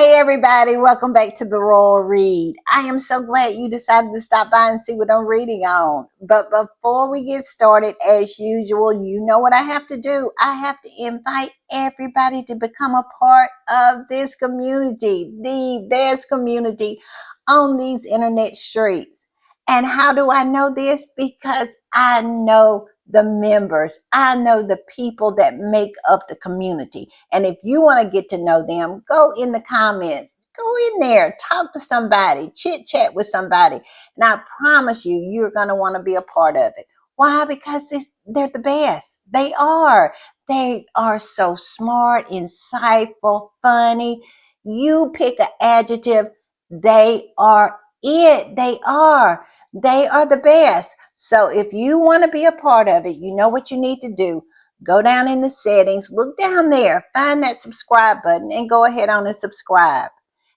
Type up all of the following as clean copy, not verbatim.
Hey everybody, welcome back to the Royal Read. I am so glad you decided to stop by and see what I'm reading on. But before we get started, as usual, you know what I have to do. I have to invite everybody to become a part of this community, the best community on these internet streets. And how do I know this? Because I know the members. I know the people that make up the community. And if you want to get to know them, go in the comments, go in there, talk to somebody, chit chat with somebody. And I promise you, you're going to want to be a part of it. Why? Because they're the best. They are. They are so smart, insightful, funny. You pick an adjective, they are it. They are. They are the best. So if you want to be a part of it, you know what you need to do. Go down in the settings, look down there, find that subscribe button and go ahead on and subscribe.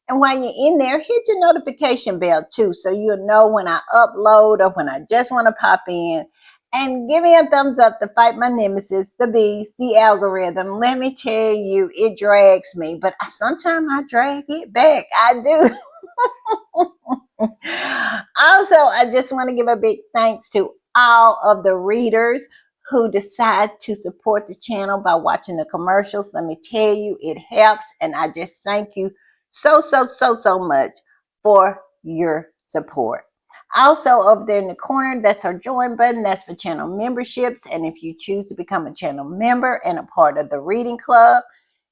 And while you're in there, hit your notification bell too, so you'll know when I upload or when I just want to pop in. And give me a thumbs up to fight my nemesis, the beast, the algorithm. Let me tell you, it drags me, but sometimes I drag it back. I do. Also, I just want to give a big thanks to all of the readers who decide to support the channel by watching the commercials. Let me tell you, it helps, and I just thank you so much for your support. Also, over there in the corner, that's our join button. That's for channel memberships, and if you choose to become a channel member and a part of the reading club,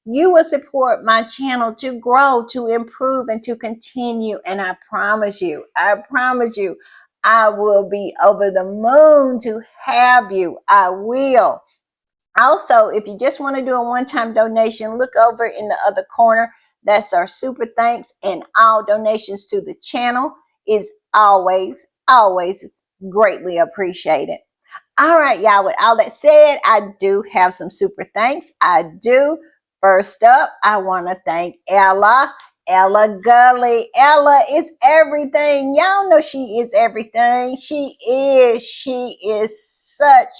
you will support my channel to grow, to improve, and to continue. And I promise you, I will be over the moon to have you. I will. Also, if you just want to do a one-time donation, look over in the other corner. That's our super thanks, and all donations to the channel is always greatly appreciated. All right, y'all, with all that said, I do have some super thanks. I do. First up, I want to thank Ella Gully. Ella is everything. Y'all know she is everything. She is such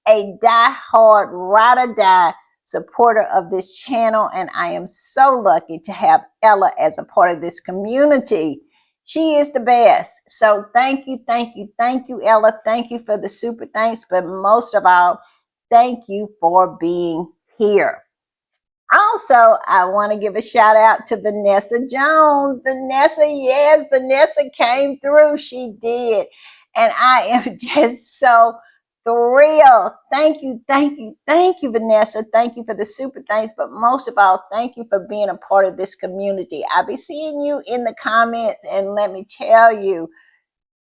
a die-hard, ride-or-die supporter of this channel, and I am so lucky to have Ella as a part of this community. She is the best. So thank you, Ella. Thank you for the super thanks, but most of all, thank you for being here. Also, I want to give a shout out to Vanessa Jones. Vanessa, yes, Vanessa came through. She did. And I am just so thrilled. Thank you, Vanessa. Thank you for the super thanks. But most of all, thank you for being a part of this community. I'll be seeing you in the comments. And let me tell you,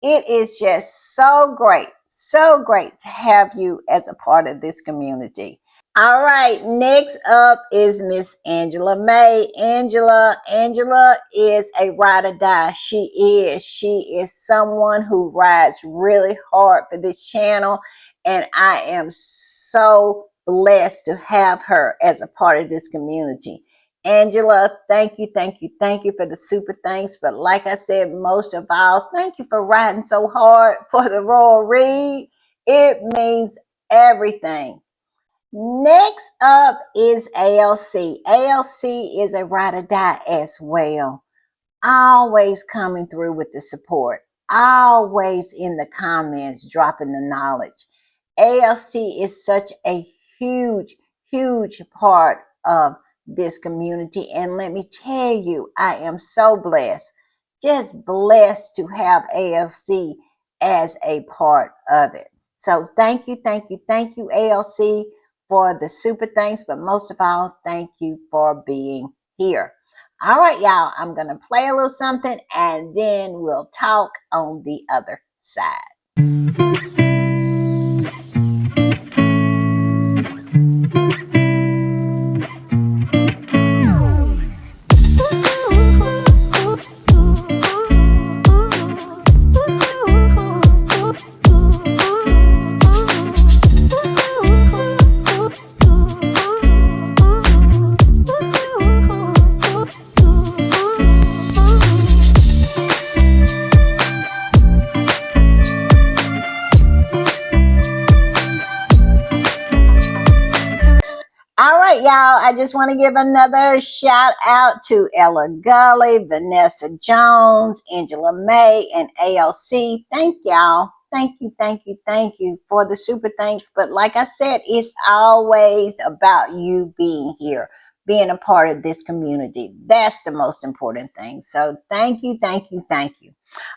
it is just so great to have you as a part of this community. All right, next up is Miss Angela May. Angela is a ride or die. She is someone who rides really hard for this channel, and I am so blessed to have her as a part of this community. Angela, thank you for the super thanks. But like I said, most of all, thank you for riding so hard for the Royal Read. It means everything. Next up is ALC. ALC is a ride or die as well. Always coming through with the support. Always in the comments dropping the knowledge. ALC is such a huge part of this community. And let me tell you, I am so blessed. Just blessed to have ALC as a part of it. So thank you, ALC, for the super thanks, but most of all, thank you for being here. All right, y'all, I'm going to play a little something and then we'll talk on the other side. right, y'all. I just want to give another shout out to Ella Gully, Vanessa Jones, Angela May, and ALC. Thank y'all. Thank you for the super thanks. But like I said, it's always about you being here, being a part of this community. That's the most important thing. So thank you.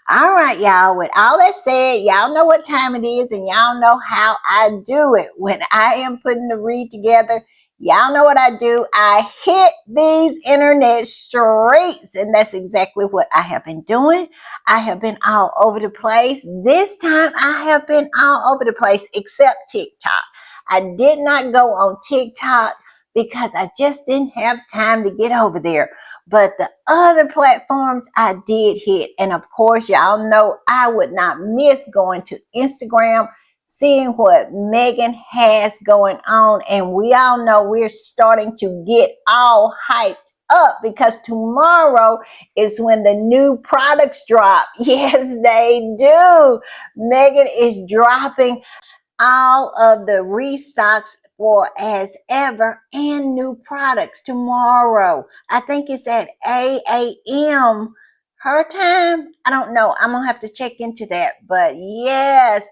All right, y'all. With all that said, y'all know what time it is, and y'all know how I do it. When I am putting the read together, y'all know what I do. I hit these internet streets, and that's exactly what I have been doing. I have been all over the place. This time, I have been all over the place, except TikTok. I did not go on TikTok because I just didn't have time to get over there. But the other platforms I did hit. And of course, y'all know I would not miss going to Instagram, seeing what Meghan has going on. And we all know we're starting to get all hyped up because tomorrow is when the new products drop. Yes, they do. Meghan is dropping all of the restocks for as ever and new products tomorrow. I think it's at 8 a.m. her time. I don't know. I'm going to have to check into that. But yes,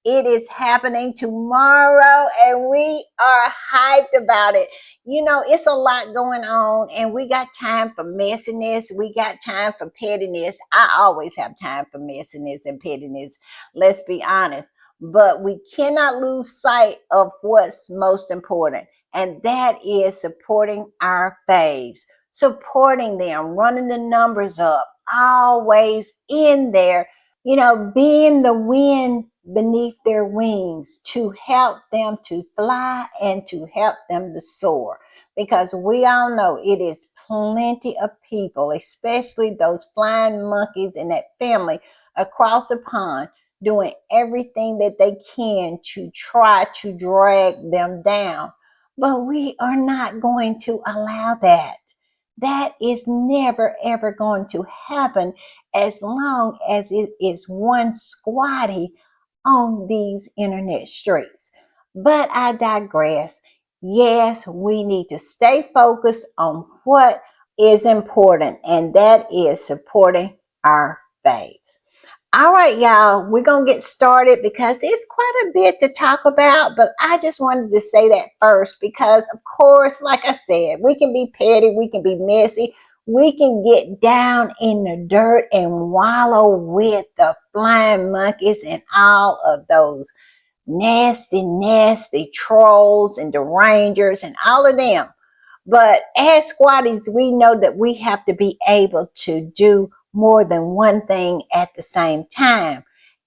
it is happening tomorrow and we are hyped about it. You know, it's a lot going on and we got time for messiness. We got time for pettiness. I always have time for messiness and pettiness. Let's be honest, but we cannot lose sight of what's most important, and that is supporting our faves, supporting them, running the numbers up, always in there, being the wind beneath their wings to help them to fly and to help them to soar. Because we all know it is plenty of people, especially those flying monkeys in that family across the pond, doing everything that they can to try to drag them down. But we are not going to allow that. That is never ever going to happen as long as it is one squatty on these internet streets. But I digress. Yes, we need to stay focused on what is important, and that is supporting our faves. All right, y'all, we're going to get started because it's quite a bit to talk about, but I just wanted to say that first because, of course, like I said, we can be petty, we can be messy, we can get down in the dirt and wallow with the flying monkeys and all of those nasty trolls and derangers and all of them. But as squatties, we know that we have to be able to do more than one thing at the same time.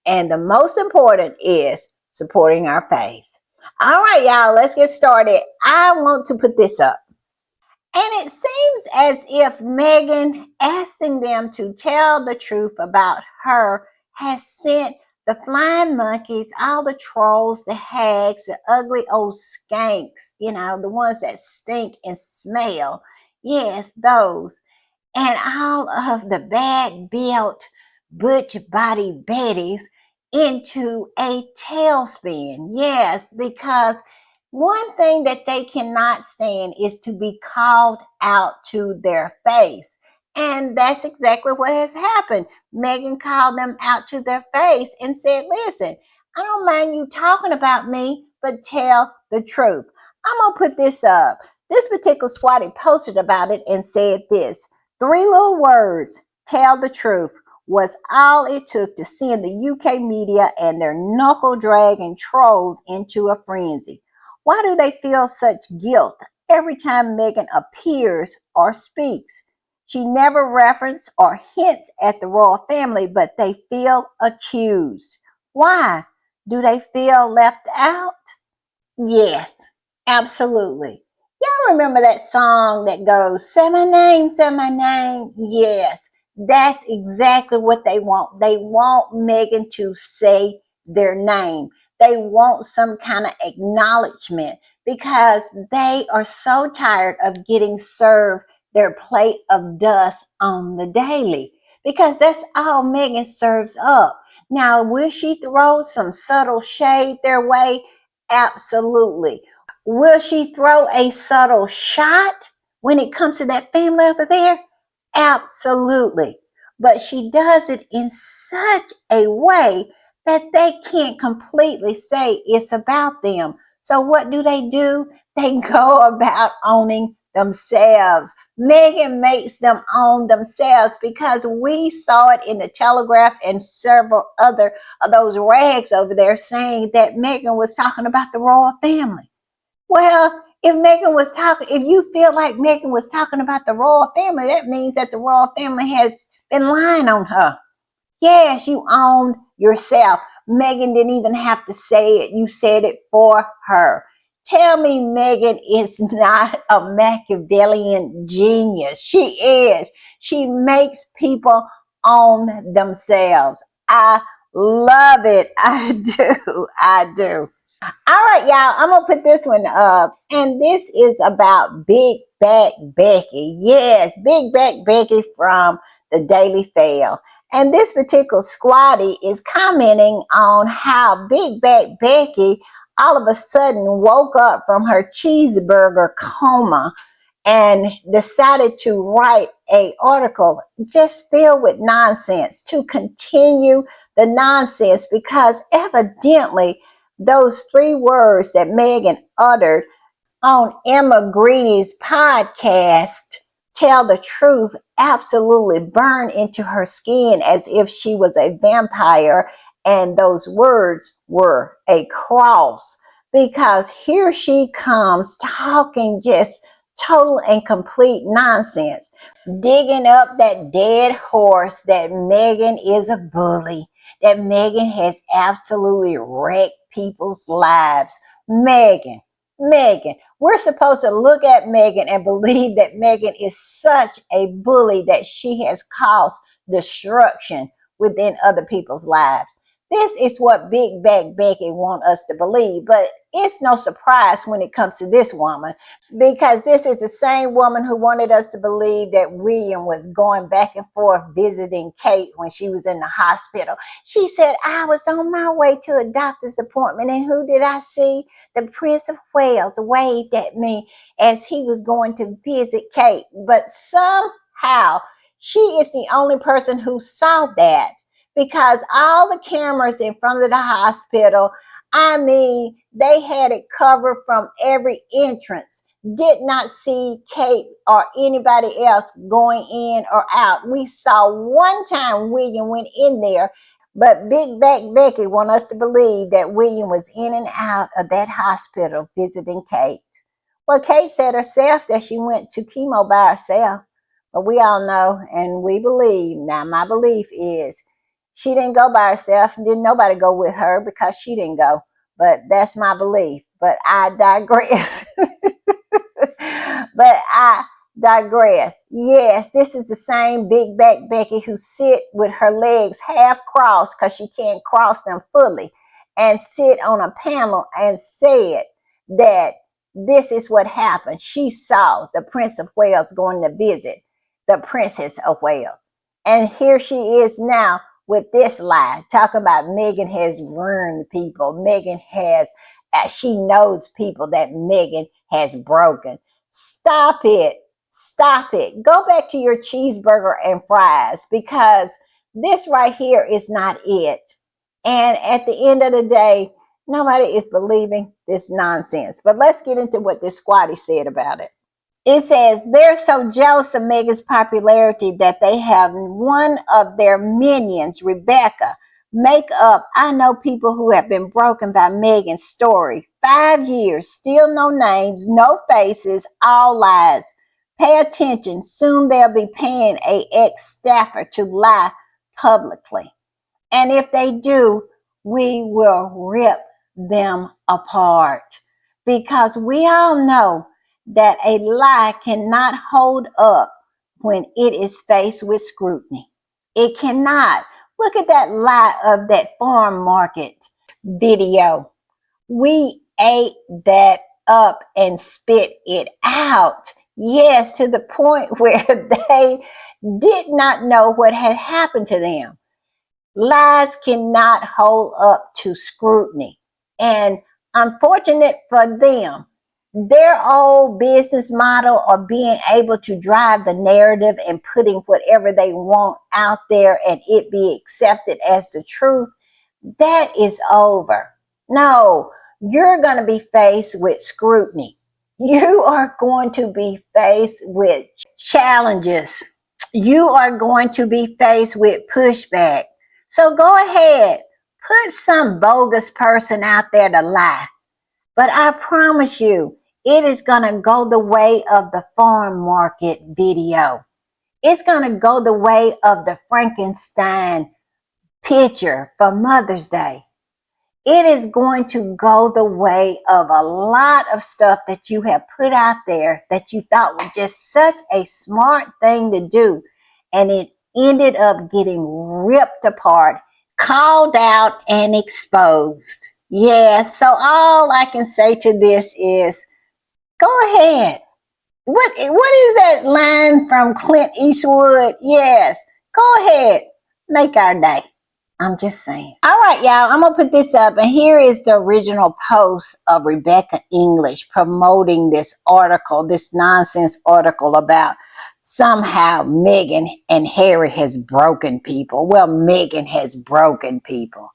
And the most important is supporting our faith. All right, y'all, let's get started. I want to put this up. And it seems as if Meghan asking them to tell the truth about her has sent the flying monkeys, all the trolls, the hags, the ugly old skanks, the ones that stink and smell. Yes, those and all of the bad built butch body betties into a tailspin. Yes, because one thing that they cannot stand is to be called out to their face. And that's exactly what has happened. Meghan called them out to their face and said, listen, I don't mind you talking about me, but tell the truth. I'm going to put this up. This particular squatty posted about it and said this: 3 little words, tell the truth, was all it took to send the UK media and their knuckle dragging trolls into a frenzy. Why do they feel such guilt every time Meghan appears or speaks? She never references or hints at the royal family, but they feel accused. Why? Do they feel left out? Yes, absolutely. Y'all remember that song that goes, say my name, say my name? Yes, that's exactly what they want. They want Meghan to say their name. They want some kind of acknowledgement because they are so tired of getting served their plate of dust on the daily because that's all Meghan serves up. Now, will she throw some subtle shade their way? Absolutely. Will she throw a subtle shot when it comes to that family over there? Absolutely. But she does it in such a way that they can't completely say it's about them. So what do? They go about owning themselves. Meghan makes them own themselves because we saw it in the Telegraph and several other of those rags over there saying that Meghan was talking about the royal family. Well, if you feel like Meghan was talking about the royal family, that means that the royal family has been lying on her. Yes, you owned yourself. Meghan didn't even have to say it. You said it for her. Tell me Meghan is not a Machiavellian genius. She is. She makes people own themselves. I love it. I do. I do. All right, y'all, I'm gonna put this one up, and this is about Big Back Becky. Yes, Big Back Becky from the Daily Fail. And this particular Squatty is commenting on how Big Back Becky all of a sudden woke up from her cheeseburger coma and decided to write a article just filled with nonsense to continue the nonsense, because evidently those three words that Meghan uttered on Emma Greeny's podcast tell the truth, absolutely burn into her skin as if she was a vampire and those words were a cross. Because here she comes talking just total and complete nonsense, digging up that dead horse that Meghan is a bully, that Meghan has absolutely wrecked people's lives. Meghan, Meghan. We're supposed to look at Meghan and believe that Meghan is such a bully that she has caused destruction within other people's lives. This is what Big Back Becky want us to believe, but it's no surprise when it comes to this woman, because this is the same woman who wanted us to believe that William was going back and forth visiting Kate when she was in the hospital. She said, I was on my way to a doctor's appointment, and who did I see? The Prince of Wales waved at me as he was going to visit Kate. But somehow she is the only person who saw that, because all the cameras in front of the hospital, I mean, they had it covered from every entrance. Did not see Kate or anybody else going in or out. We saw one time William went in there, but Big Back Becky want us to believe that William was in and out of that hospital visiting Kate. Well, Kate said herself that she went to chemo by herself. But we all know and we believe, now my belief is she didn't go by herself, and didn't nobody go with her because she didn't go. But that's my belief. But I digress. But I digress. Yes, this is the same Big Back Becky who sit with her legs half crossed because she can't cross them fully, and sit on a panel and said that this is what happened. She saw the Prince of Wales going to visit the Princess of Wales. And here she is now with this lie, talking about Meghan has ruined people. Meghan has, she knows people that Meghan has broken. Stop it. Stop it. Go back to your cheeseburger and fries, because this right here is not it. And at the end of the day, nobody is believing this nonsense. But let's get into what this Squatty said about it. It says they're so jealous of Meghan's popularity that they have one of their minions, Rebecca, make up. I know people who have been broken by Meghan's story. 5 years, still no names, no faces, all lies. Pay attention. Soon they'll be paying a ex-staffer to lie publicly. And if they do, we will rip them apart. Because we all know that a lie cannot hold up when it is faced with scrutiny. It cannot. Look at that lie of that farm market video. We ate that up and spit it out. Yes, to the point where they did not know what had happened to them. Lies cannot hold up to scrutiny. And unfortunate for them, Their old business model of being able to drive the narrative and putting whatever they want out there and it be accepted as the truth, that is over. No, you're going to be faced with scrutiny. You are going to be faced with challenges. You are going to be faced with pushback. So go ahead, put some bogus person out there to lie. But I promise you, it is going to go the way of the farm market video. It's going to go the way of the Frankenstein picture for Mother's Day. It is going to go the way of a lot of stuff that you have put out there that you thought was just such a smart thing to do. And it ended up getting ripped apart, called out, and exposed. Yeah, so all I can say to this is go ahead. What is that line from Clint Eastwood? Yes, go ahead. Make our day. I'm just saying. All right, y'all, I'm going to put this up. And here is the original post of Rebecca English promoting this article, this nonsense article about somehow Meghan and Harry has broken people. Well, Meghan has broken people.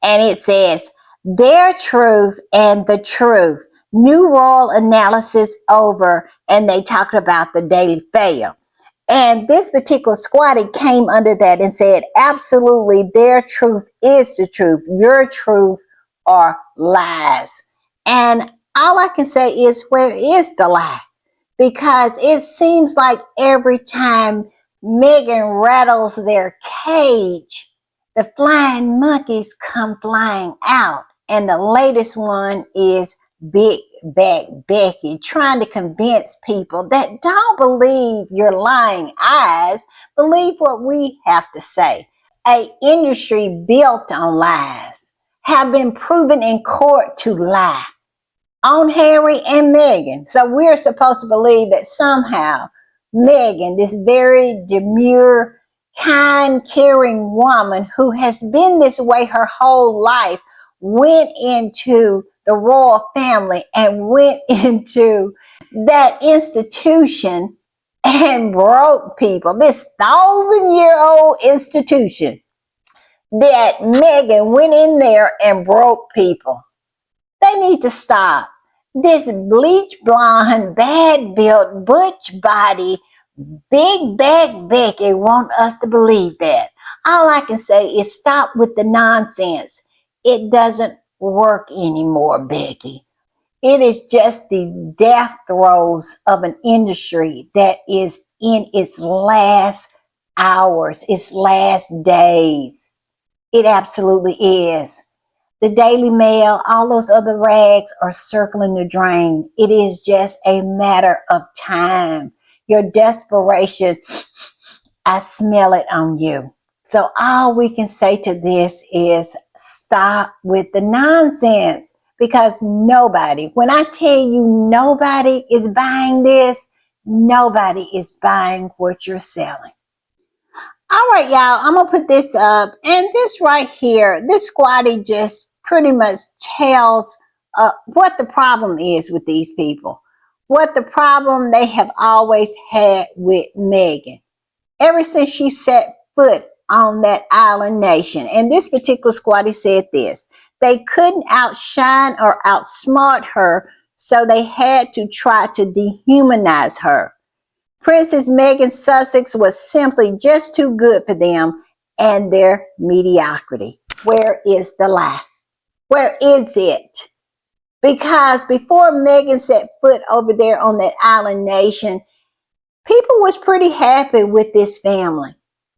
And it says, their truth and the truth. New royal analysis over. And they talked about the Daily Fail. And this particular Squatty came under that and said, absolutely, their truth is the truth. Your truth are lies. And all I can say is, where is the lie? Because it seems like every time Meghan rattles their cage, the flying monkeys come flying out. And the latest one is Back Becky, trying to convince people that don't believe your lying eyes, believe what we have to say. A industry built on lies have been proven in court to lie on Harry and Meghan. So we're supposed to believe that somehow Meghan, this very demure, kind, caring woman who has been this way her whole life, went into the royal family and went into that institution and broke people. This 1,000-year-old institution, that Meghan went in there and broke people. They need to stop. This bleach blonde, bad built, butch body, big back Becky want us to believe that. All I can say is stop with the nonsense. It doesn't work anymore, Becky. It is just the death throes of an industry that is in its last hours, its last days. It absolutely is. The Daily Mail, all those other rags are circling the drain. It is just a matter of time. Your desperation, I smell it on you. So all we can say to this is stop with the nonsense, because nobody, when I tell you nobody is buying this, nobody is buying what you're selling. All right, y'all, I'm going to put this up. And this right here, this Squatty just pretty much tells what the problem is with these people. What the problem they have always had with Meghan. Ever since she set foot on that island nation. And this particular Squatty said this. They couldn't outshine or outsmart her, so they had to try to dehumanize her. Princess Meghan Sussex was simply just too good for them and their mediocrity. Where is the lie? Where is it? Because before Meghan set foot over there on that island nation, people was pretty happy with this family.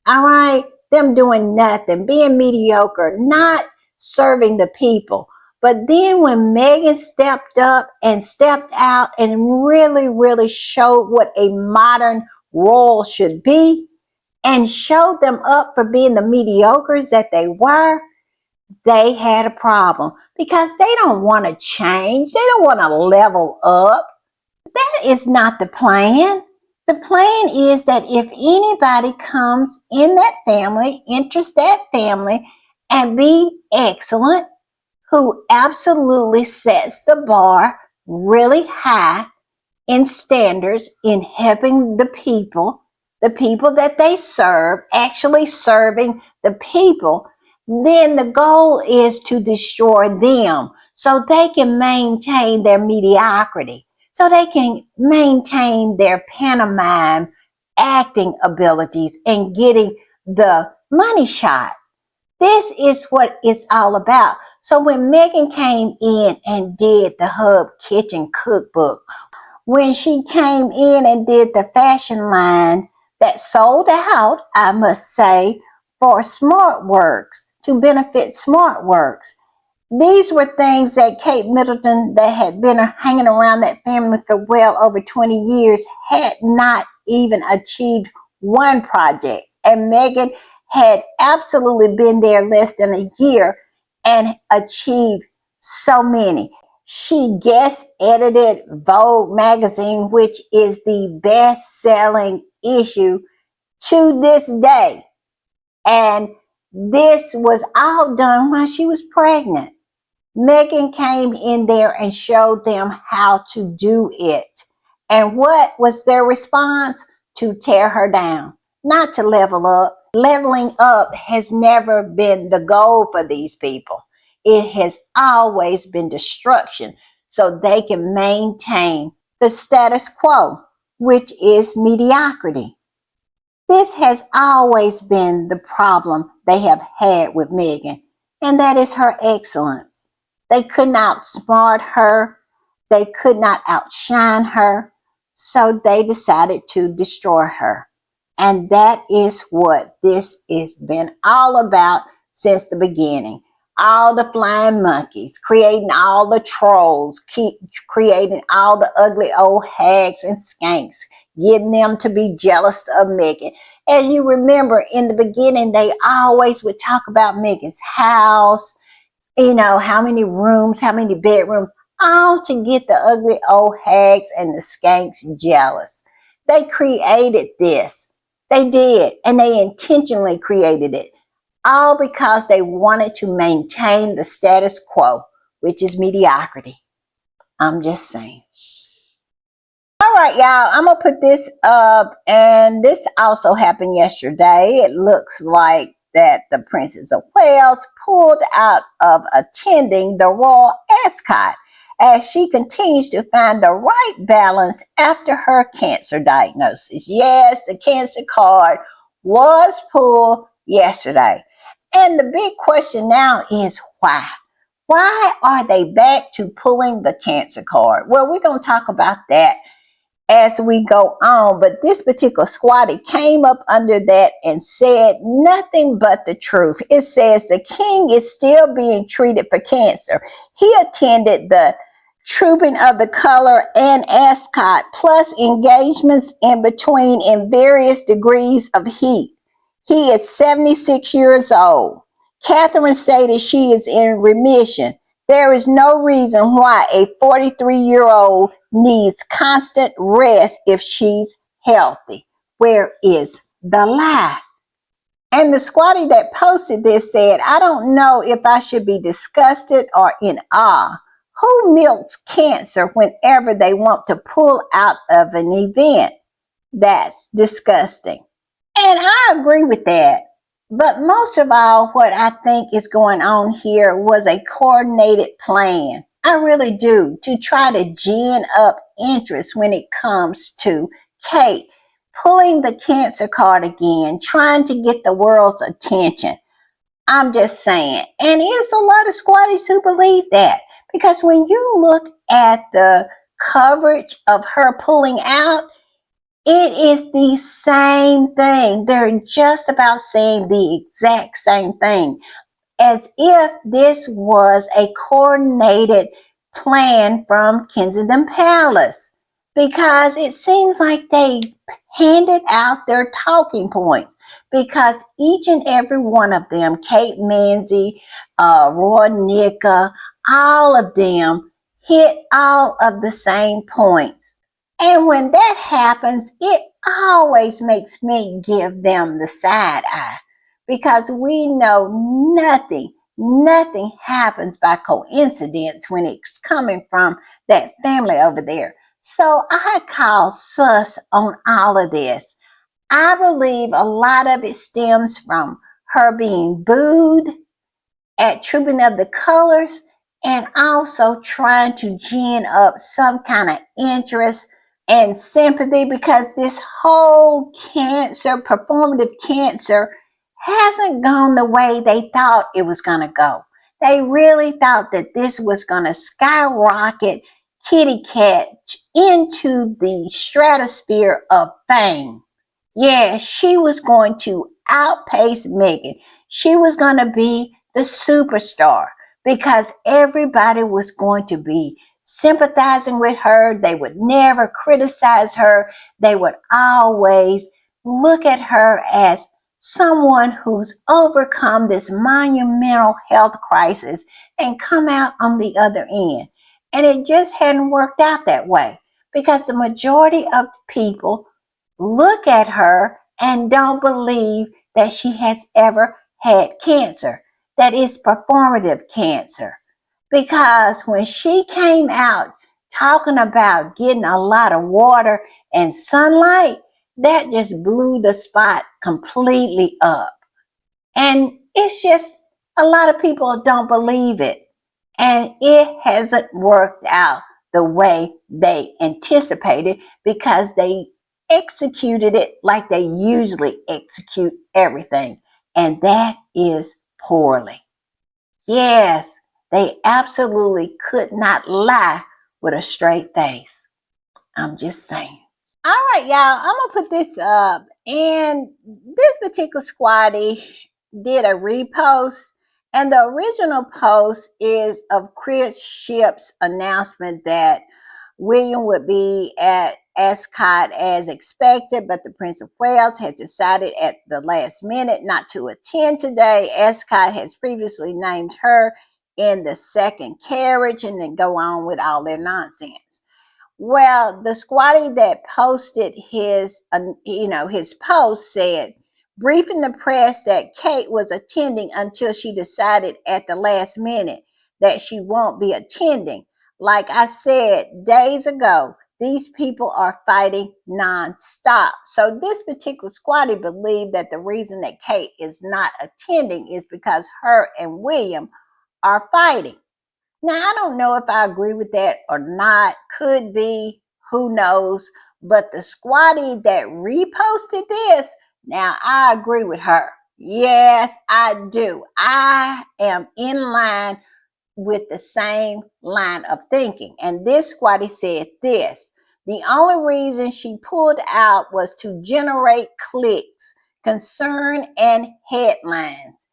All right? Them doing nothing, being mediocre, not serving the people. But then when Meghan stepped up and stepped out and really, really showed what a modern royal should be and showed them up for being the mediocres that they were, they had a problem because they don't want to change. They don't want to level up. That is not the plan. The plan is that if anybody comes in that family, enters that family, and be excellent, who absolutely sets the bar, really high in standards in helping the people that they serve, actually serving the people, then the goal is to destroy them so they can maintain their mediocrity, so they can maintain their pantomime acting abilities and getting the money shot. This is what it's all about. So when Meghan came in and did the Hub Kitchen cookbook, when she came in and did the fashion line that sold out, I must say, for SmartWorks, to benefit SmartWorks. These were things that Kate Middleton, that had been hanging around that family for well over 20 years, had not even achieved one project. And Meghan had absolutely been there less than a year and achieved so many. She guest edited Vogue magazine, which is the best selling issue to this day. And this was all done while she was pregnant. Meghan came in there and showed them how to do it. And what was their response? To tear her down, not to level up. Leveling up has never been the goal for these people. It has always been destruction so they can maintain the status quo, which is mediocrity. This has always been the problem they have had with Meghan, and that is her excellence. They could not outsmart her, they could not outshine her, so they decided to destroy her. And that is what this has been all about since the beginning. All the flying monkeys, creating all the trolls, keep creating all the ugly old hags and skanks, getting them to be jealous of Meghan. And you remember in the beginning, they always would talk about Meghan's house, how many rooms, how many bedrooms, all to get the ugly old hags and the skanks jealous. They created this. They did, and they intentionally created it, all because they wanted to maintain the status quo, which is mediocrity. I'm just saying. All right, y'all, I'm going to put this up, and this also happened yesterday. It looks like that the Princess of Wales pulled out of attending the Royal Ascot as she continues to find the right balance after her cancer diagnosis. Yes, the cancer card was pulled yesterday. And the big question now is why? Why are they back to pulling the cancer card? Well, we're going to talk about that as we go on, but this particular Squatty came up under that and said nothing but the truth. It says the king is still being treated for cancer. He attended the Trooping of the Color and Ascot, plus engagements in between in various degrees of heat. He is 76 years old. Catherine stated she is in remission. There is no reason why a 43-year-old needs constant rest if she's healthy. Where is the lie? And the Squatty that posted this said, I don't know if I should be disgusted or in awe. Who milks cancer whenever they want to pull out of an event? That's disgusting. And I agree with that. But most of all, what I think is going on here was a coordinated plan. I really do, to try to gin up interest when it comes to Kate pulling the cancer card again, trying to get the world's attention. I'm just saying. And there's a lot of squatties who believe that. Because when you look at the coverage of her pulling out, it is the same thing. They're just about saying the exact same thing, as if this was a coordinated plan from Kensington Palace, because it seems like they handed out their talking points, because each and every one of them, Kate Manzi, Roy Nicka, all of them hit all of the same points. And when that happens, it always makes me give them the side eye, because we know nothing Nothing happens by coincidence when it's coming from that family over there. So I call sus on all of this. I believe a lot of it stems from her being booed at Trooping of the Colors and also trying to gin up some kind of interest and sympathy, because this whole cancer, performative cancer, hasn't gone the way they thought it was going to go. They really thought that this was going to skyrocket Kitty Cat into the stratosphere of fame. Yeah, she was going to outpace Meghan. She was going to be the superstar because everybody was going to be sympathizing with her. They would never criticize her. They would always look at her as someone who's overcome this monumental health crisis and come out on the other end. And it just hadn't worked out that way because the majority of people look at her and don't believe that she has ever had cancer, that is performative cancer. Because when she came out talking about getting a lot of water and sunlight, that just blew the spot completely up. And it's just a lot of people don't believe it. And it hasn't worked out the way they anticipated because they executed it like they usually execute everything. And that is poorly. Yes, they absolutely could not lie with a straight face. I'm just saying. All right, y'all, I'm gonna put this up. And this particular squatty did a repost, and the original post is of Chris Ship's announcement that William would be at Ascot as expected, but the Prince of Wales has decided at the last minute not to attend today. Ascot has previously named her in the second carriage, and then go on with all their nonsense. Well, the squatty that posted his post said, briefing the press that Kate was attending until she decided at the last minute that she won't be attending. Like I said days ago, these people are fighting nonstop. So this particular squatty believed that the reason that Kate is not attending is because her and William are fighting. Now, I don't know if I agree with that or not. Could be, who knows. But the squatty that reposted this, now I agree with her. Yes, I do. I am in line with the same line of thinking. And this squatty said this: the only reason she pulled out was to generate clicks, concern, and headlines.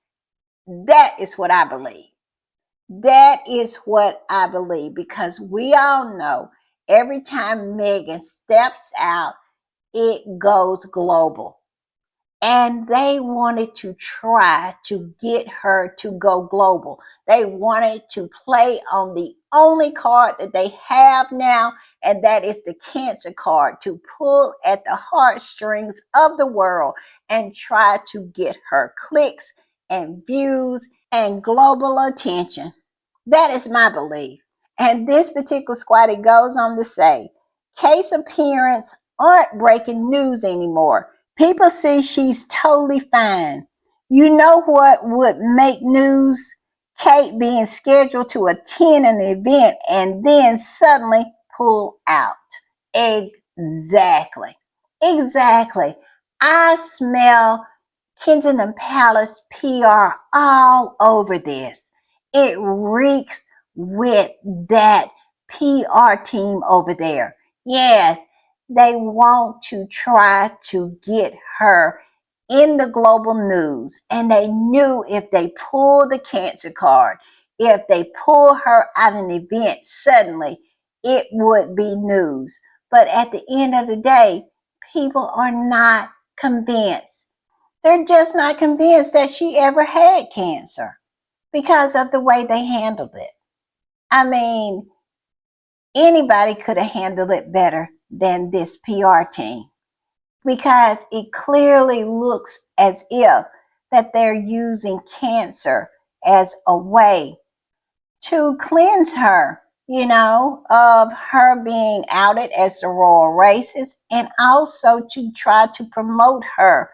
That is what I believe. That is what I believe, because we all know every time Meghan steps out, it goes global. And they wanted to try to get her to go global. They wanted to play on the only card that they have now, and that is the cancer card, to pull at the heartstrings of the world and try to get her clicks and views and global attention. That is my belief. And this particular squatty goes on to say, case appearance aren't breaking news anymore. People see she's totally fine. You know what would make news? Kate being scheduled to attend an event and then suddenly pull out. Exactly. Exactly. I smell Kensington Palace PR all over this. It reeks with that PR team over there. Yes, they want to try to get her in the global news. And they knew if they pull the cancer card, if they pull her at an event suddenly, it would be news. But at the end of the day, people are not convinced. They're just not convinced that she ever had cancer because of the way they handled it. I mean, anybody could have handled it better than this PR team, because it clearly looks as if that they're using cancer as a way to cleanse her, of her being outed as the royal racist, and also to try to promote her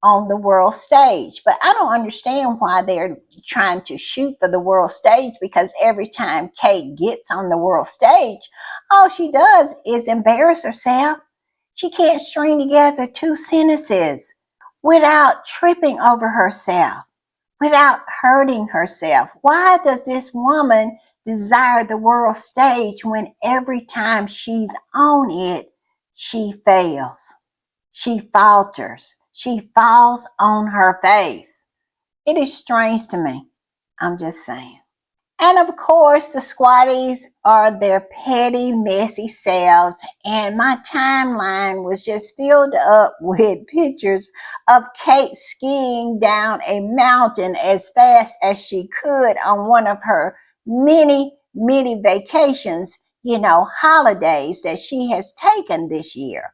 on the world stage. But I don't understand why they're trying to shoot for the world stage, because every time Kate gets on the world stage, all she does is embarrass herself. She can't string together two sentences without tripping over herself, without hurting herself. Why does this woman desire the world stage when every time she's on it, she fails? She falters. She falls on her face. It is strange to me. I'm just saying. And of course, the squatties are their petty, messy selves. And my timeline was just filled up with pictures of Kate skiing down a mountain as fast as she could on one of her many, many vacations, holidays that she has taken this year.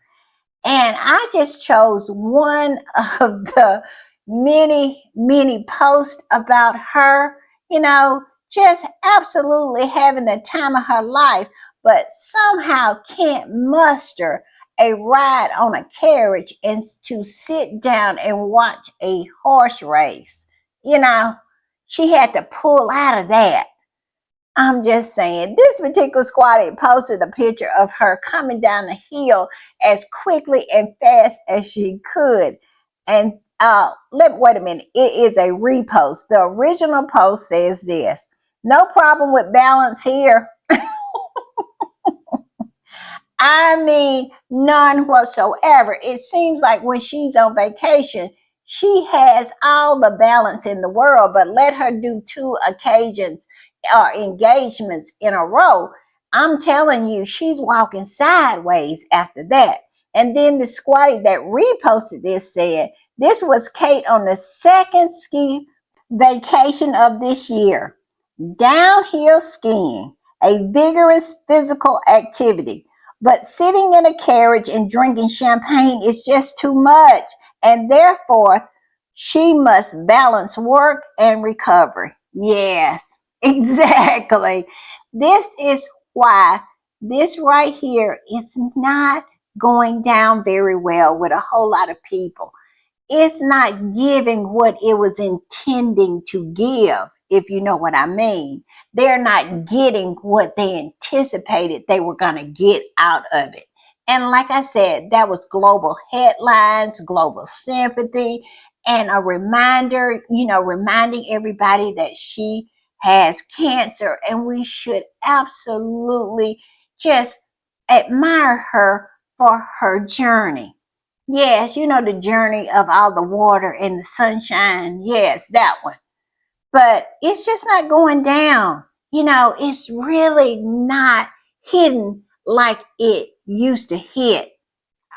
And I just chose one of the many, many posts about her, just absolutely having the time of her life, but somehow can't muster a ride on a carriage and to sit down and watch a horse race. You know, she had to pull out of that. I'm just saying, this particular squatty posted a picture of her coming down the hill as quickly and fast as she could. And wait a minute, it is a repost. The original post says this: no problem with balance here. I mean, none whatsoever. It seems like when she's on vacation, she has all the balance in the world, but let her do two occasions or engagements in a row. I'm telling you, she's walking sideways after that. And then the squatty that reposted this said, this was Kate on the second ski vacation of this year. Downhill skiing, a vigorous physical activity. But sitting in a carriage and drinking champagne is just too much. And therefore, she must balance work and recovery. Yes, exactly. This is why this right here is not going down very well with a whole lot of people. It's not giving what it was intending to give, if you know what I mean. They're not getting what they anticipated they were going to get out of it. And like I said, that was global headlines, global sympathy, and a reminder, reminding everybody that she has cancer, and we should absolutely just admire her for her journey. Yes, the journey of all the water and the sunshine. Yes, that one. But it's just not going down. It's really not hidden like it used to hit,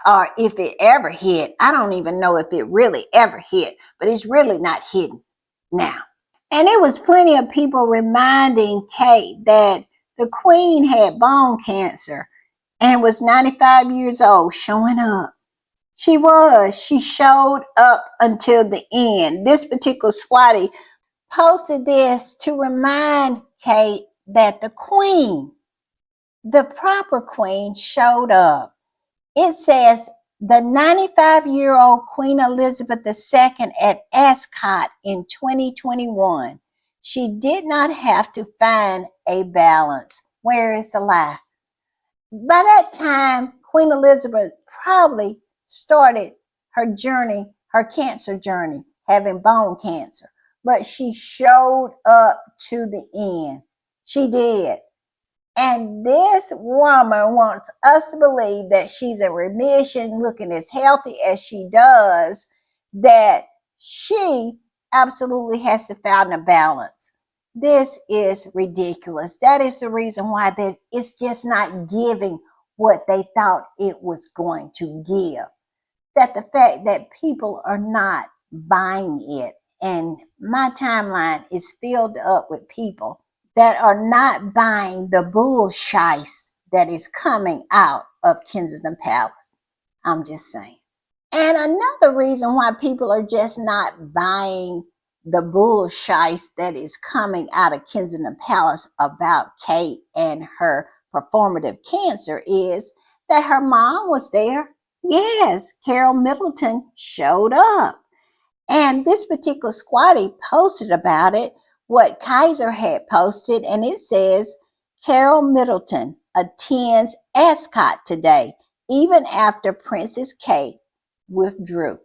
or if it ever hit. I don't even know if it really ever hit, but it's really not hidden now. And it was plenty of people reminding Kate that the Queen had bone cancer and was 95 years old, showing up. She was. She showed up until the end. This particular squatty posted this to remind Kate that the queen, the proper queen, showed up. It says the 95-year-old Queen Elizabeth II at Ascot in 2021. She did not have to find a balance. Where is the lie? By that time, Queen Elizabeth probably started her journey, her cancer journey, having bone cancer. But she showed up to the end. She did. And this woman wants us to believe that she's in remission, looking as healthy as she does, that she absolutely has to find a balance. This is ridiculous. That is the reason why that it's just not giving what they thought it was going to give. That the fact that people are not buying it, and my timeline is filled up with people that are not buying the bullshit that is coming out of Kensington Palace. I'm just saying. And another reason why people are just not buying the bullshit that is coming out of Kensington Palace about Kate and her performative cancer is that her mom was there. Yes, Carol Middleton showed up. And this particular Squatty posted about it, what Kaiser had posted, and it says, Carol Middleton attends Ascot today, even after Princess Kate withdrew.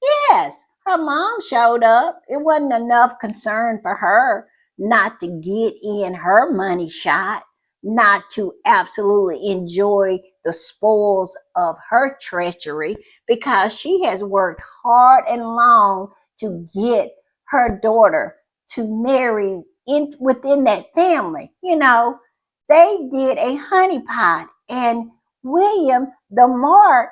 Yes, her mom showed up. It wasn't enough concern for her not to get in her money shot, not to absolutely enjoy the spoils of her treachery, because she has worked hard and long to get her daughter to marry in within that family. You know, they did a honeypot, and William the Mark,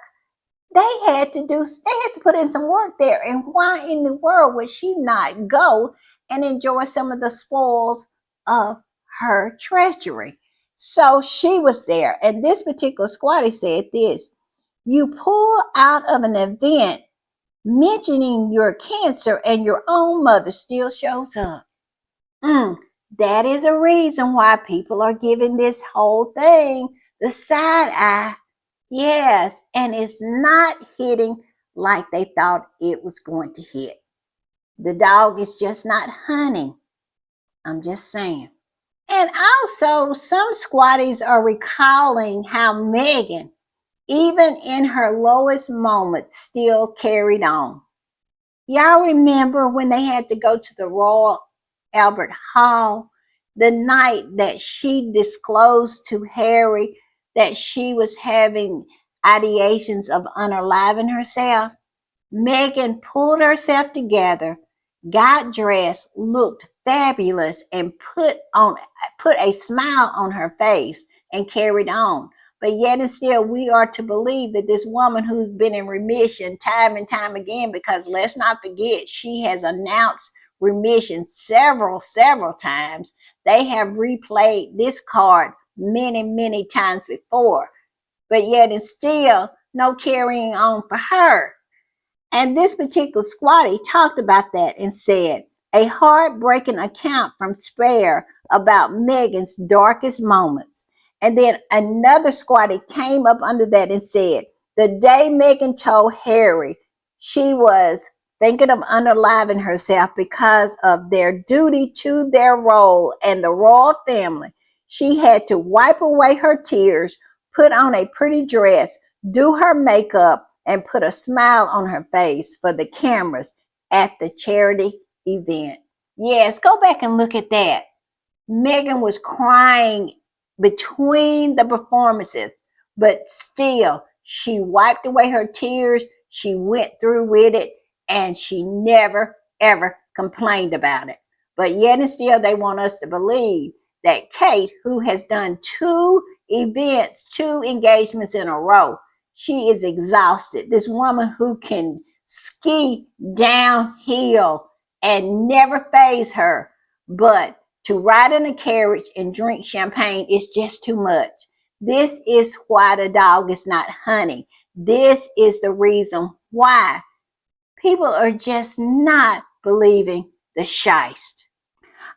they had to put in some work there. And why in the world would she not go and enjoy some of the spoils of her treachery? So she was there. And this particular Squatty said this: you pull out of an event mentioning your cancer and your own mother still shows up. That is a reason why people are giving this whole thing the side eye. Yes, and it's not hitting like they thought it was going to hit. The dog is just not hunting. I'm just saying. And also, some squatties are recalling how Meghan, even in her lowest moments, still carried on. Y'all remember when they had to go to the Royal Albert Hall the night that she disclosed to Harry that she was having ideations of unaliving herself? Meghan pulled herself together, got dressed, looked fabulous, and put a smile on her face and carried on. But yet and still, we are to believe that this woman who's been in remission time and time again, because let's not forget, she has announced remission several times. They have replayed this card many times before. But yet and still, no carrying on for her. And this particular Squatty talked about that and said, a heartbreaking account from Spare about Meghan's darkest moments. And then another Squatty came up under that and said, the day Meghan told Harry she was thinking of unaliving herself because of their duty to their role and the royal family, she had to wipe away her tears, put on a pretty dress, do her makeup, and put a smile on her face for the cameras at the charity event. Yes, go back and look at that. Meghan was crying between the performances, but still, she wiped away her tears. She went through with it, and she never, ever complained about it. But yet and still, they want us to believe that Kate, who has done two events, two engagements in a row, she is exhausted. This woman who can ski downhill and never faze her, but to ride in a carriage and drink champagne is just too much. This is why the dog is not hunting. This is the reason why people are just not believing the shyst.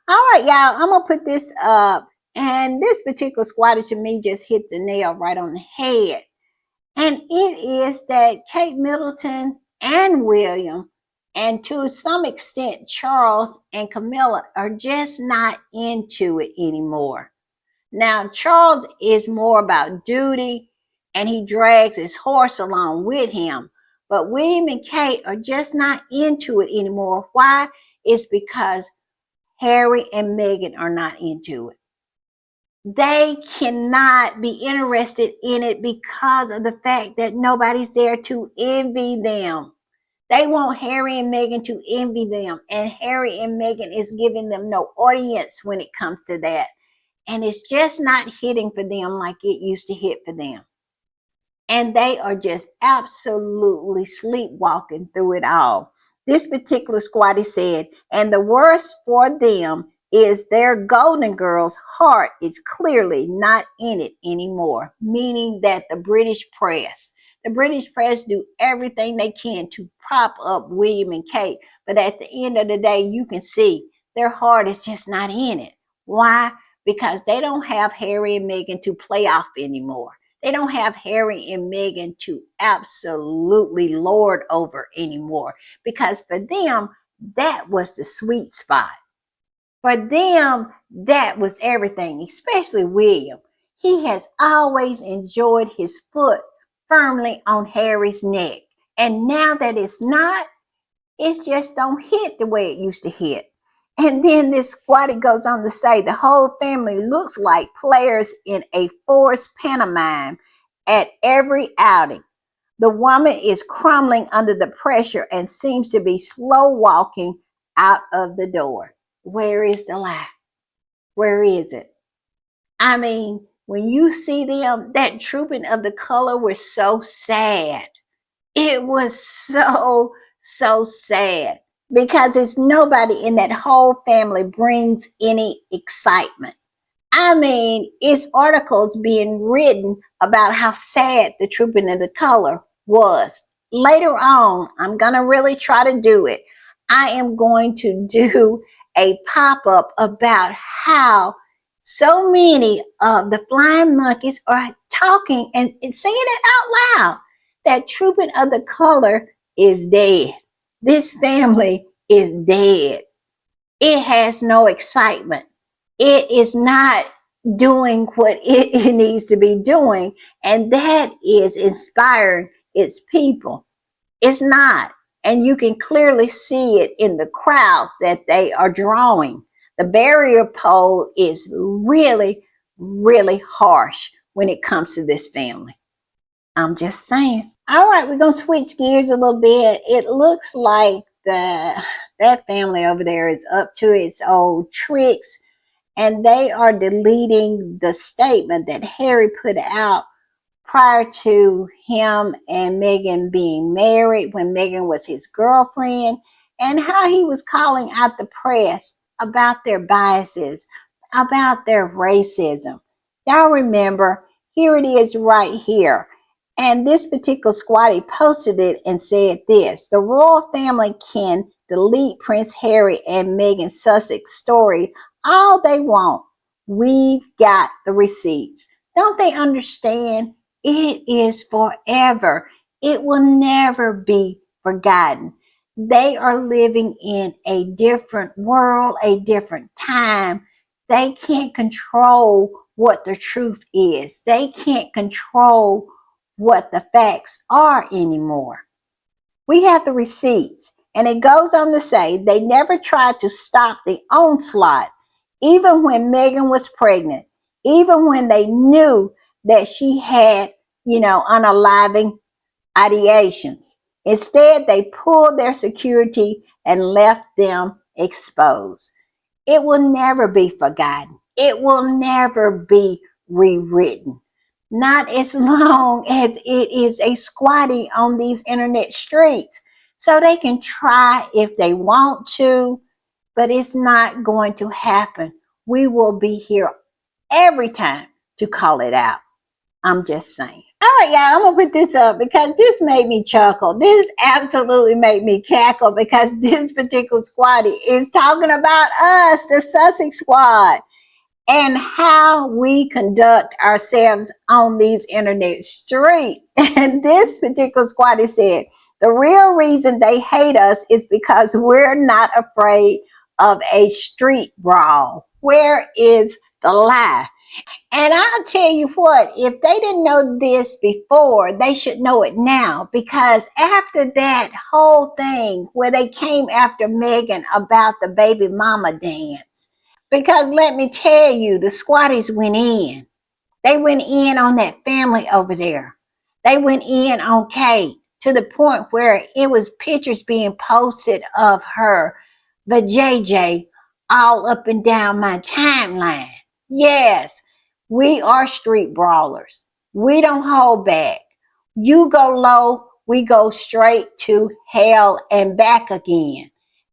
All right, y'all, I'm going to put this up. And this particular Squatty to me just hit the nail right on the head. And it is that Kate Middleton and William, and to some extent Charles and Camilla, are just not into it anymore. Now, Charles is more about duty and he drags his horse along with him. But William and Kate are just not into it anymore. Why? It's because Harry and Meghan are not into it. They cannot be interested in it because of the fact that nobody's there to envy them. They want Harry and Meghan to envy them, and Harry and Meghan is giving them no audience when it comes to that. And it's just not hitting for them like it used to hit for them. And they are just absolutely sleepwalking through it all. This particular Squatty said, and the worst for them is their golden girl's heart is clearly not in it anymore, meaning that the British press, The British press do everything they can to prop up William and Kate, but at the end of the day, you can see their heart is just not in it. Why? Because they don't have Harry and Meghan to play off anymore. They don't have Harry and Meghan to absolutely lord over anymore, because for them, that was the sweet spot. For them, that was everything, especially William. He has always enjoyed his foot firmly on Harry's neck. And now that it's not, it just don't hit the way it used to hit. And then this Squatty goes on to say the whole family looks like players in a forced pantomime at every outing. The woman is crumbling under the pressure and seems to be slow walking out of the door. Where is the lie? Where is it? I mean, when you see them, that trooping of the color was so sad. It was so sad, because it's nobody in that whole family brings any excitement. I mean, it's articles being written about how sad the trooping of the color was. Later on, I'm going to really try to do it. I am going to do a pop-up about how so many of the flying monkeys are talking and saying it out loud. That trooping of the color is dead. This family is dead. It has no excitement. It is not doing what it needs to be doing, and that is inspiring its people. It's not. And you can clearly see it in the crowds that they are drawing. The barrier pole is really, really harsh when it comes to this family. I'm just saying. All right, we're going to switch gears a little bit. It looks like that family over there is up to its old tricks, and they are deleting the statement that Harry put out prior to him and Meghan being married, when Meghan was his girlfriend, and how he was calling out the press about their biases, about their racism. Y'all remember, here it is right here. And this particular Squatty posted it and said this: the royal family can delete Prince Harry and Meghan Sussex story all they want. We've got the receipts. Don't they understand? It is forever. It will never be forgotten. They are living in a different world, a different time. They can't control what the truth is. They can't control what the facts are anymore. We have the receipts, and it goes on to say they never tried to stop the onslaught, even when Meghan was pregnant, even when they knew that she had, unaliving ideations. Instead, they pulled their security and left them exposed. It will never be forgotten. It will never be rewritten. Not as long as it is a squatty on these internet streets. So they can try if they want to, but it's not going to happen. We will be here every time to call it out. I'm just saying. All right, y'all, I'm going to put this up because this made me chuckle. This absolutely made me cackle, because this particular squatty is talking about us, the Sussex squad, and how we conduct ourselves on these internet streets. And this particular squatty said, the real reason they hate us is because we're not afraid of a street brawl. Where is the lie? And I'll tell you what, if they didn't know this before, they should know it now, because after that whole thing where they came after Meghan about the baby mama dance, because let me tell you, the squatties went in. They went in on that family over there. They went in on Kate to the point where it was pictures being posted of her, the JJ, all up and down my timeline. Yes, we are street brawlers. We don't hold back. You go low, we go straight to hell and back again.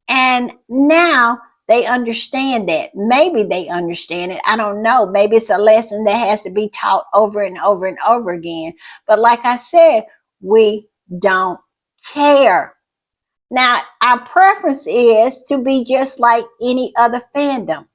And now they understand that. Maybe they understand it. I don't know. Maybe it's a lesson that has to be taught over and over and over again. But like I said, we don't care. Now, our preference is to be just like any other fandom,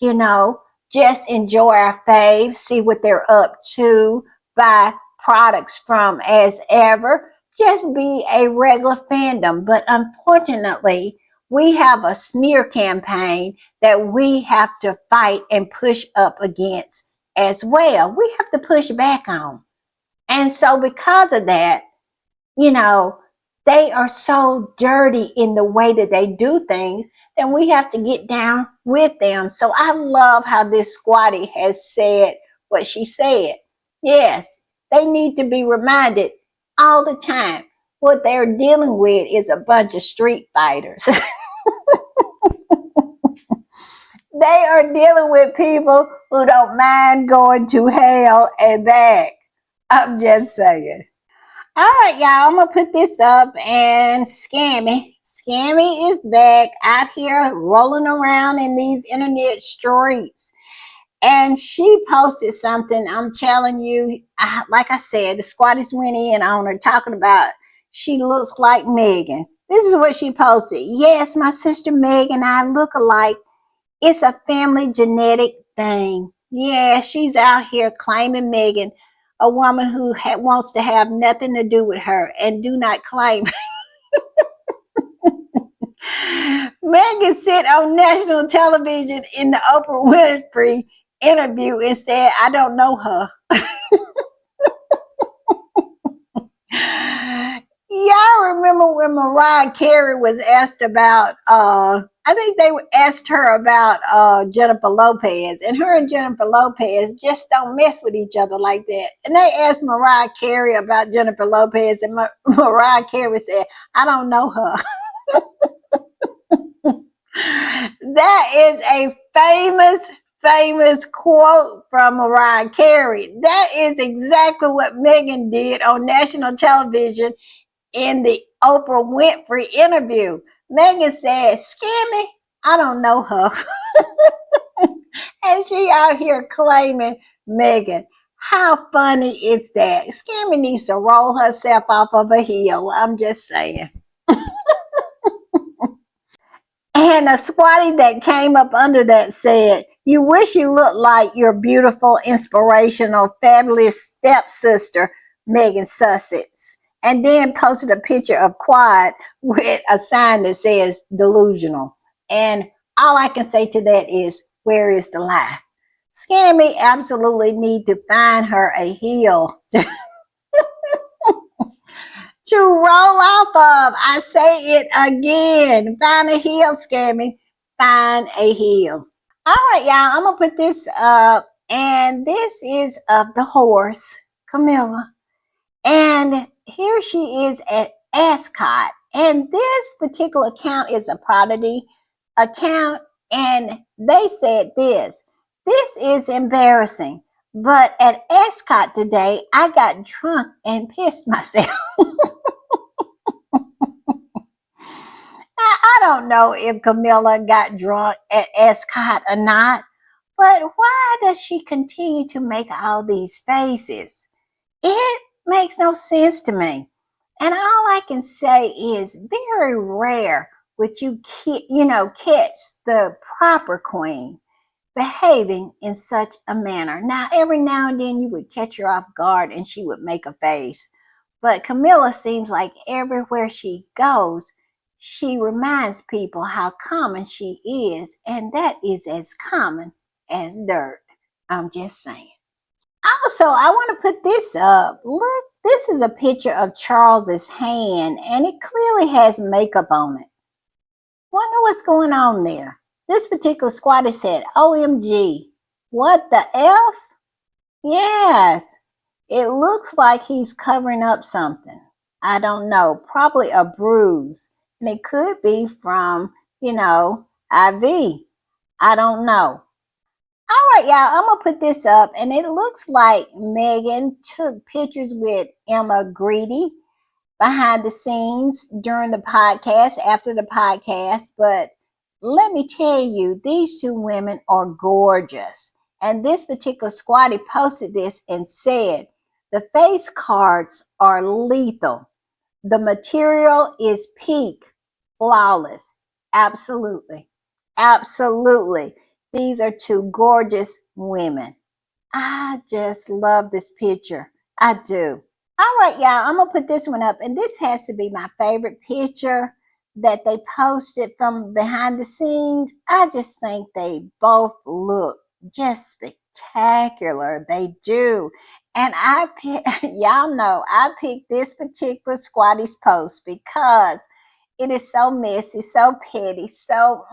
you know, just enjoy our faves, see what they're up to, buy products from as ever, just be a regular fandom. But unfortunately, we have a smear campaign that we have to fight and push up against as well. We have to push back on. And so, because of that, you know, they are so dirty in the way that they do things, and we have to get down with them. So I love how this Squatty has said what she said. Yes, they need to be reminded all the time. What they're dealing with is a bunch of street fighters. They are dealing with people who don't mind going to hell and back. I'm just saying. All right, y'all, I'm gonna put this up, and Scammy is back out here rolling around in these internet streets. And she posted something. I'm telling you, like I said, the squatties went in on her talking about she looks like Meghan. This is what she posted. Yes, my sister Meghan and I look alike. It's a family genetic thing. Yeah, she's out here claiming Meghan, a woman who wants to have nothing to do with her, and do not claim. Meghan said on national television in the Oprah Winfrey interview and said, I don't know her. Y'all remember when Mariah Carey was asked about, I think they asked her about Jennifer Lopez, and her and Jennifer Lopez just don't mess with each other like that. And they asked Mariah Carey about Jennifer Lopez, and Mariah Carey said, I don't know her. That is a famous quote from Mariah Carey. That is exactly what Meghan did on national television in the Oprah Winfrey interview. Meghan said, Scammy, I don't know her. And she out here claiming Meghan. How funny is that? Scammy needs to roll herself off of a hill. I'm just saying. And a squatty that came up under that said, you wish you looked like your beautiful, inspirational, fabulous stepsister, Megan Sussex. And then posted a picture of Quad with a sign that says delusional. And all I can say to that is, where is the lie? Scammy absolutely need to find her a heel to roll off of. I say it again. Find a heel, Scammy. Find a heel. All right, y'all. I'm going to put this up. And this is of the horse, Camilla. And here she is at Ascot. And this particular account is a Prodigy account. And they said this. This is embarrassing. But at Ascot today, I got drunk and pissed myself. I don't know if Camilla got drunk at Ascot or not, but why does she continue to make all these faces? It makes no sense to me. And all I can say is very rare would you catch the proper queen behaving in such a manner. Now, every now and then you would catch her off guard and she would make a face. But Camilla seems like everywhere she goes, she reminds people how common she is, and that is as common as dirt. I'm just saying. Also, I want to put this up. Look, this is a picture of Charles's hand, and it clearly has makeup on it. Wonder what's going on there. This particular squatter said, OMG, what the F? Yes, it looks like he's covering up something. I don't know, probably a bruise. And it could be from, IV. I don't know. All right, y'all, I'm going to put this up. And it looks like Meghan took pictures with Emma Grady behind the scenes during the podcast, after the podcast. But let me tell you, these two women are gorgeous. And this particular squatty posted this and said, The face cards are lethal. The material is peak, flawless. Absolutely. Absolutely. These are two gorgeous women. I just love this picture. I do. All right, y'all, I'm going to put this one up. And this has to be my favorite picture that they posted from behind the scenes. I just think they both look just spectacular. They do. And y'all know, I picked this particular Squatty's post because it is so messy, so petty, so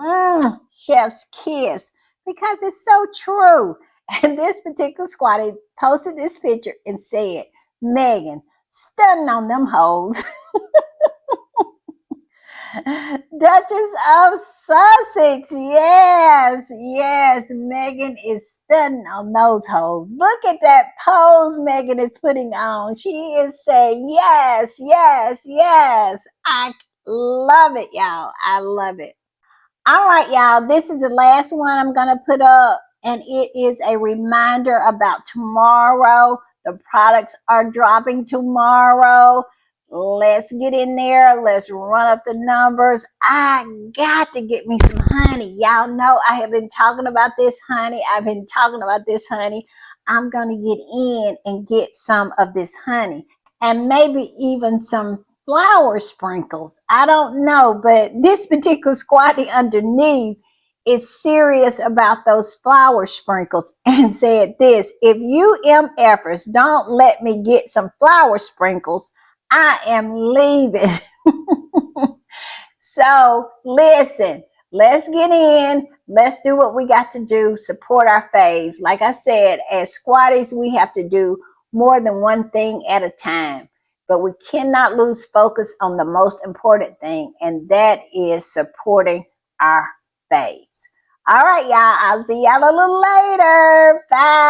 chef's kiss, because it's so true. And this particular Squatty posted this picture and said, Meghan, stunning on them hoes. Duchess of Sussex, yes, yes, Meghan is stunning on those hoes. Look at that pose Meghan is putting on. She is saying, yes, yes, yes. I love it, y'all. I love it. All right, y'all, this is the last one I'm going to put up, and it is a reminder about tomorrow. The products are dropping tomorrow. Let's get in there. Let's run up the numbers. I got to get me some honey. Y'all know I have been talking about this honey. I've been talking about this honey. I'm going to get in and get some of this honey, and maybe even some flour sprinkles. I don't know, but this particular Squatty underneath is serious about those flour sprinkles and said this: if you MFers don't let me get some flour sprinkles, I am leaving. So listen, let's get in. Let's do what we got to do. Support our faves. Like I said, as Squatties, we have to do more than one thing at a time. But we cannot lose focus on the most important thing, and that is supporting our faves. All right, y'all. I'll see y'all a little later. Bye.